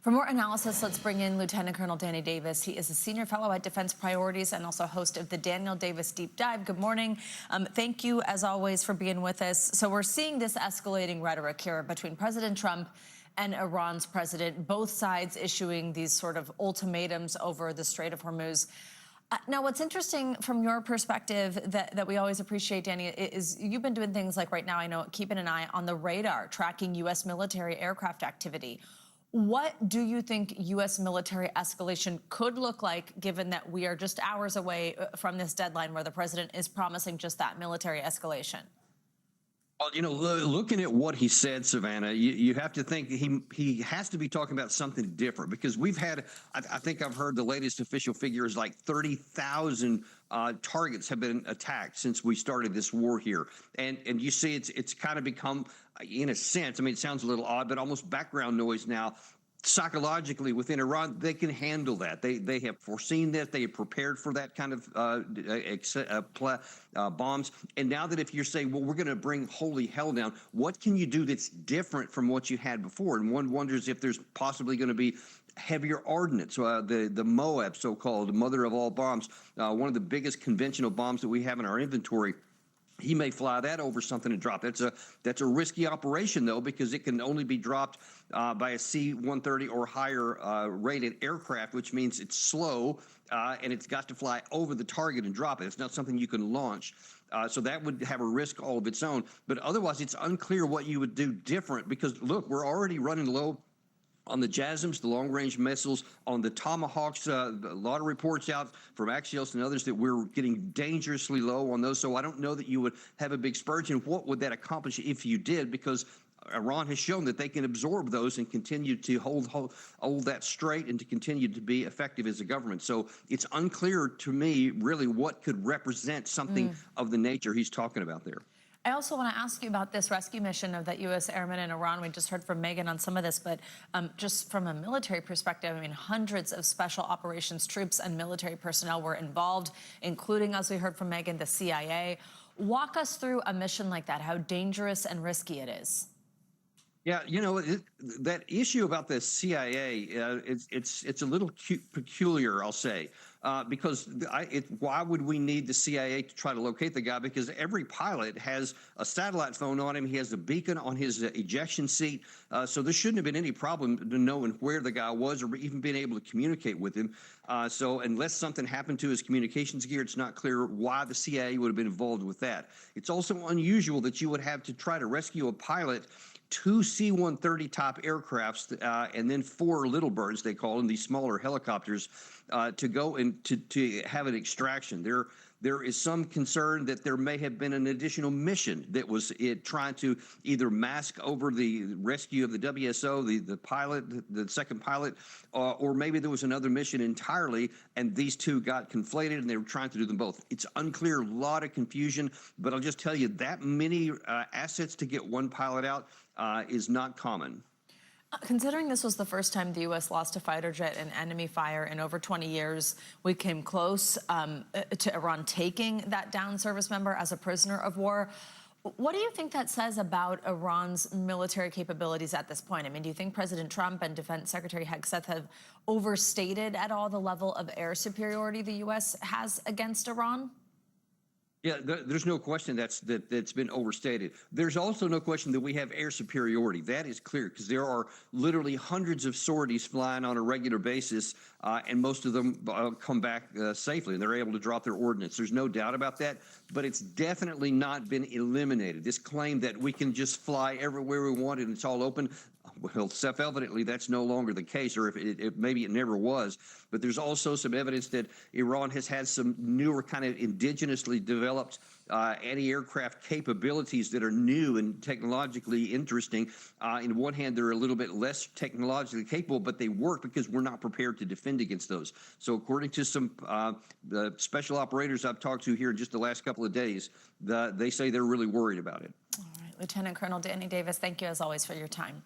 For more analysis, let's bring in Lieutenant Colonel Danny Davis. He is a senior fellow at Defense Priorities and also host of the Daniel Davis Deep Dive. Good morning. Thank you, as always, for being with us. So we're seeing this escalating rhetoric here between President Trump and Iran's president, both sides issuing these sort of ultimatums over the Strait of Hormuz. Now, what's interesting from your perspective that we always appreciate, Danny, is you've been doing things like right now, I know, keeping an eye on the radar, tracking U.S. military aircraft activity. What do you think U.S. military escalation could look like, given that we are just hours away from this deadline where the president is promising just that, military escalation? Well, looking at what he said, Savannah, you have to think he has to be talking about something different, because we've had, I think I've heard the latest official figure is like 30,000 targets have been attacked since we started this war here. And you see it's kind of become, in a sense, I mean, it sounds a little odd, but almost background noise now. Psychologically within Iran, they can handle that. They have foreseen this. They have prepared for that kind of bombs. And now that if you're saying, well, we're going to bring holy hell down, what can you do that's different from what you had before? And one wonders if there's possibly going to be heavier ordnance, the Moab, so-called mother of all bombs, one of the biggest conventional bombs that we have in our inventory. He may fly that over something and drop it. That's a risky operation, though, because it can only be dropped by a C-130 or higher rated aircraft, which means it's slow and it's got to fly over the target and drop it. It's not something you can launch. So that would have a risk all of its own. But otherwise, it's unclear what you would do different, because, look, we're already running low on the JASSMs, the long-range missiles, on the Tomahawks. A lot of reports out from Axios and others that we're getting dangerously low on those. So I don't know that you would have a big spurge. And what would that accomplish if you did? Because Iran has shown that they can absorb those and continue to hold that straight and to continue to be effective as a government. So it's unclear to me, really, what could represent something of the nature he's talking about there. I also want to ask you about this rescue mission of that U.S. airmen in Iran. We just heard from Megan on some of this, but just from a military perspective, I mean, hundreds of special operations troops and military personnel were involved, including, as we heard from Megan, the CIA. Walk us through a mission like that, how dangerous and risky it is. Yeah, that issue about the CIA, it's a little peculiar, I'll say, because why would we need the CIA to try to locate the guy? Because every pilot has a satellite phone on him. He has a beacon on his ejection seat. So there shouldn't have been any problem to knowing where the guy was or even being able to communicate with him. So unless something happened to his communications gear, it's not clear why the CIA would have been involved with that. It's also unusual that you would have to try to rescue a pilot, 2 C-130 type aircrafts, and then 4 little birds, they call them, these smaller helicopters, to go and to have an extraction. There is some concern that there may have been an additional mission that was trying to either mask over the rescue of the WSO, the pilot, the second pilot, or maybe there was another mission entirely, and these two got conflated and they were trying to do them both. It's unclear, a lot of confusion, but I'll just tell you that many assets to get one pilot out is not common. Considering this was the first time the U.S. lost a fighter jet in enemy fire in over 20 years, we came close to Iran taking that downed service member as a prisoner of war. What do you think that says about Iran's military capabilities at this point? I mean, do you think President Trump and Defense Secretary Hegseth have overstated at all the level of air superiority the U.S. has against Iran? Yeah, there's no question that's been overstated. There's also no question that we have air superiority. That is clear, because there are literally hundreds of sorties flying on a regular basis, and most of them come back safely, and they're able to drop their ordnance. There's no doubt about that, but it's definitely not been eliminated. This claim that we can just fly everywhere we want and it's all open, well, self-evidently, that's no longer the case, or if maybe it never was. But there's also some evidence that Iran has had some newer kind of indigenously developed anti-aircraft capabilities that are new and technologically interesting. In one hand, they're a little bit less technologically capable, but they work because we're not prepared to defend against those. So according to some special operators I've talked to here in just the last couple of days, they say they're really worried about it. All right, Lieutenant Colonel Danny Davis, thank you as always for your time.